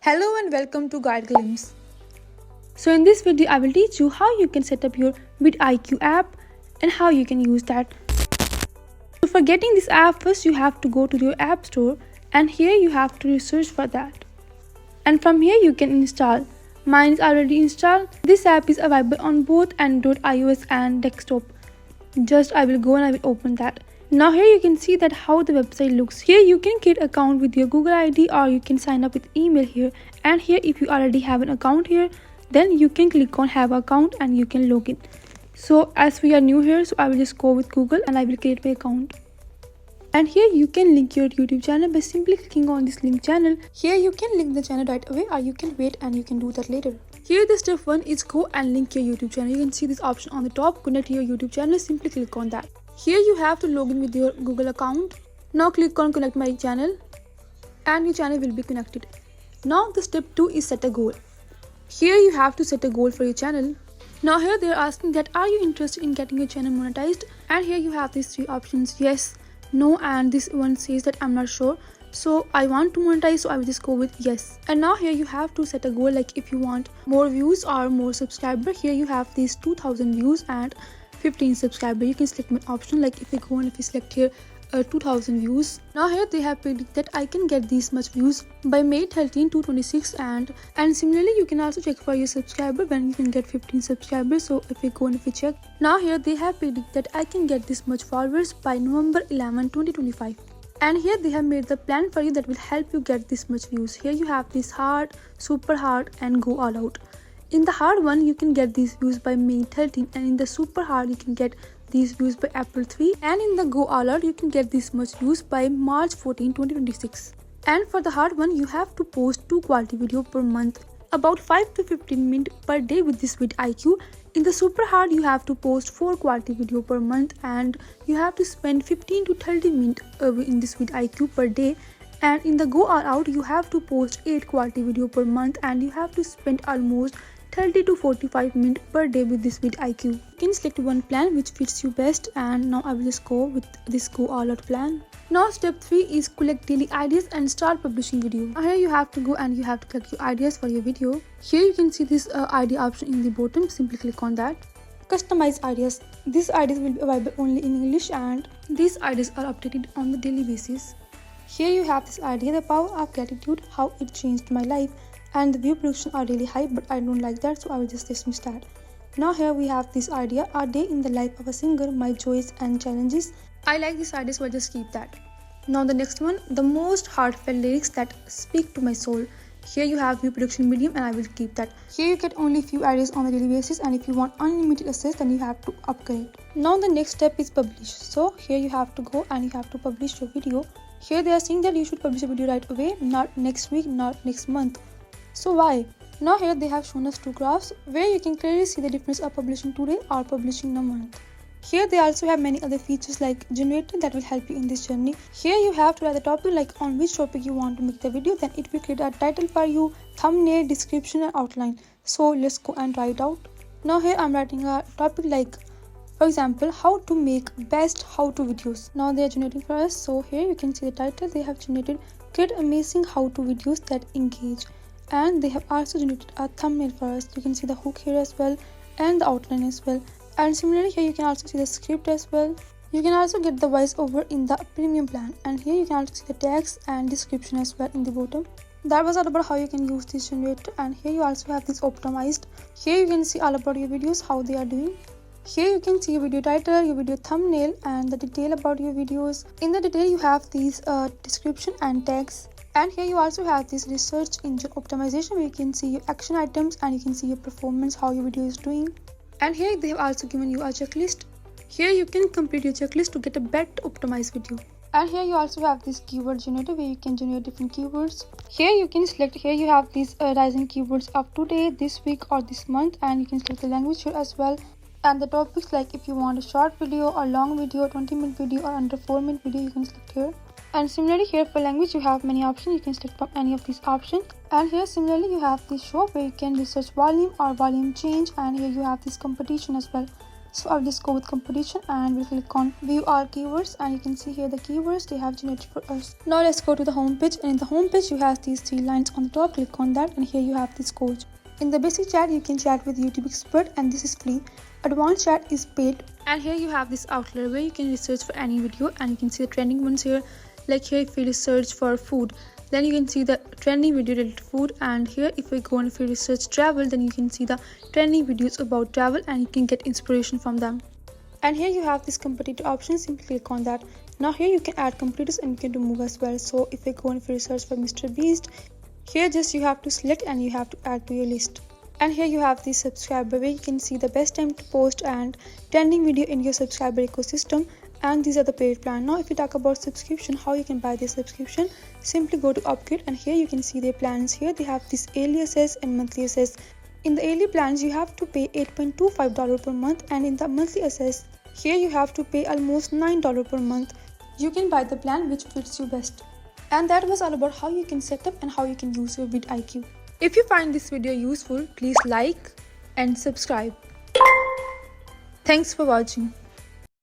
Hello and welcome to Guide Glimpse. So in this video I will teach you how you can set up your vidIQ app and how you can use that. So for getting this app, first you have to go to your app store and here you have to search for that. And from here you can install. Mine is already installed. This app is available on both Android, iOS and desktop. Just I will go and I will open that. Now here you can see that how the website looks. Here you can create an account with your Google ID or you can sign up with email here. And here if you already have an account here, then you can click on have account and you can log in. So as we are new here, so I will just go with Google and I will create my account. And here you can link your YouTube channel by simply clicking on this link channel. Here you can link the channel right away or you can wait and you can do that later. Here the step 1 is go and link your YouTube channel. You can see this option on the top, connect your YouTube channel, simply click on that. Here you have to log in with your Google account. Now click on connect my channel and your channel will be connected. Now the step 2 is set a goal. Here you have to set a goal for your channel. Now here they are asking that are you interested in getting your channel monetized, and here you have these 3 options, yes, no, and this one says that I'm not sure. So I want to monetize, so I will just go with yes. And now here you have to set a goal, like if you want more views or more subscribers. Here you have these 2000 views and 15 subscribers. You can select my option, like if you go and if you select here 2000 views. Now here they have predicted that I can get this much views by May 13 to 26, and similarly you can also check for your subscriber when you can get 15 subscribers. So if you go and if you check, now here they have predicted that I can get this much followers by November 11 2025. And here they have made the plan for you that will help you get this much views. Here you have this hard, super hard and go all out. In the hard one you can get these views by May 13, and in the super hard you can get these views by April 3, and in the go all out you can get this much views by March 14 2026. And for the hard one you have to post 2 quality video per month, about 5 to 15 minutes per day with this vidIQ. In the super hard you have to post 4 quality video per month and you have to spend 15 to 30 minutes in this vidIQ per day. And in the go all out you have to post 8 quality video per month and you have to spend almost 30 to 45 minutes per day with this vidIQ. You can select one plan which fits you best, and now I will just go with this go all out plan. Now step 3 is collect daily ideas and start publishing video. Now here you have to go and you have to collect your ideas for your video. Here you can see this idea option in the bottom, simply click on that. Customize ideas. These ideas will be available only in English and these ideas are updated on the daily basis. Here you have this idea, the power of gratitude, how it changed my life, and the view production are really high, but I don't like that, so I will just dismiss that. Now here we have this idea, a day in the life of a singer, my joys and challenges. I like this idea, so I just keep that. Now the next one, the most heartfelt lyrics that speak to my soul. Here you have view production medium and I will keep that. Here you get only few ideas on a daily basis, and if you want unlimited access then you have to upgrade. Now the next step is publish. So here you have to go and you have to publish your video. Here they are saying that you should publish a video right away, not next week, not next month. So why? Now here they have shown us 2 graphs where you can clearly see the difference of publishing today or publishing in a month. Here they also have many other features like generator that will help you in this journey. Here you have to write the topic, like on which topic you want to make the video, then it will create a title for you, thumbnail, description and outline. So let's go and try it out. Now here I'm writing a topic like, for example, how to make best how-to videos. Now they are generating for us. So here you can see the title they have generated, create amazing how-to videos that engage. And they have also generated a thumbnail for us. You can see the hook here as well and the outline as well. And similarly here you can also see the script as well. You can also get the voiceover in the premium plan, and here you can also see the text and description as well in the bottom. That was all about how you can use this generator, and here you also have this optimized. Here you can see all about your videos, how they are doing. Here you can see your video title, your video thumbnail and the detail about your videos. In the detail you have these description and text. And here you also have this research engine optimization where you can see your action items and you can see your performance, how your video is doing. And here they have also given you a checklist. Here you can complete your checklist to get a better optimized video. And here you also have this keyword generator where you can generate different keywords. Here you can select, here you have these rising keywords of today, this week or this month, and you can select the language here as well. And the topics, like if you want a short video or long video, 20-minute video or under 4-minute video, you can select here. And similarly here for language you have many options, you can select from any of these options. And here similarly you have this show where you can research volume or volume change, and here you have this competition as well. So I'll just go with competition and we'll click on view all keywords, and you can see here the keywords they have generated for us. Now let's go to the home page, and in the home page you have these 3 lines on the top. Click on that, and here you have this coach. In the basic chat you can chat with YouTube expert, and this is free. Advanced chat is paid, and here you have this outlet where you can research for any video, and you can see the trending ones here. Like here, if you research for food, then you can see the trending video related to food, and here if we go and if you research travel, then you can see the trending videos about travel and you can get inspiration from them. And here you have this competitor option, simply click on that. Now here you can add competitors and you can remove as well. So if we go and if you research for Mr. Beast, here just you have to select and you have to add to your list. And here you have the subscriber where you can see the best time to post and trending video in your subscriber ecosystem. And these are the paid plan. Now if you talk about subscription, how you can buy this subscription, simply go to upgrade, and here you can see their plans. Here they have this yearly access and monthly access. In the yearly plans you have to pay $8.25 per month, and in the monthly access here you have to pay almost $9 per month. You can buy the plan which fits you best. And that was all about how you can set up and how you can use your vidIQ. If you find this video useful, please like and subscribe. Thanks for watching.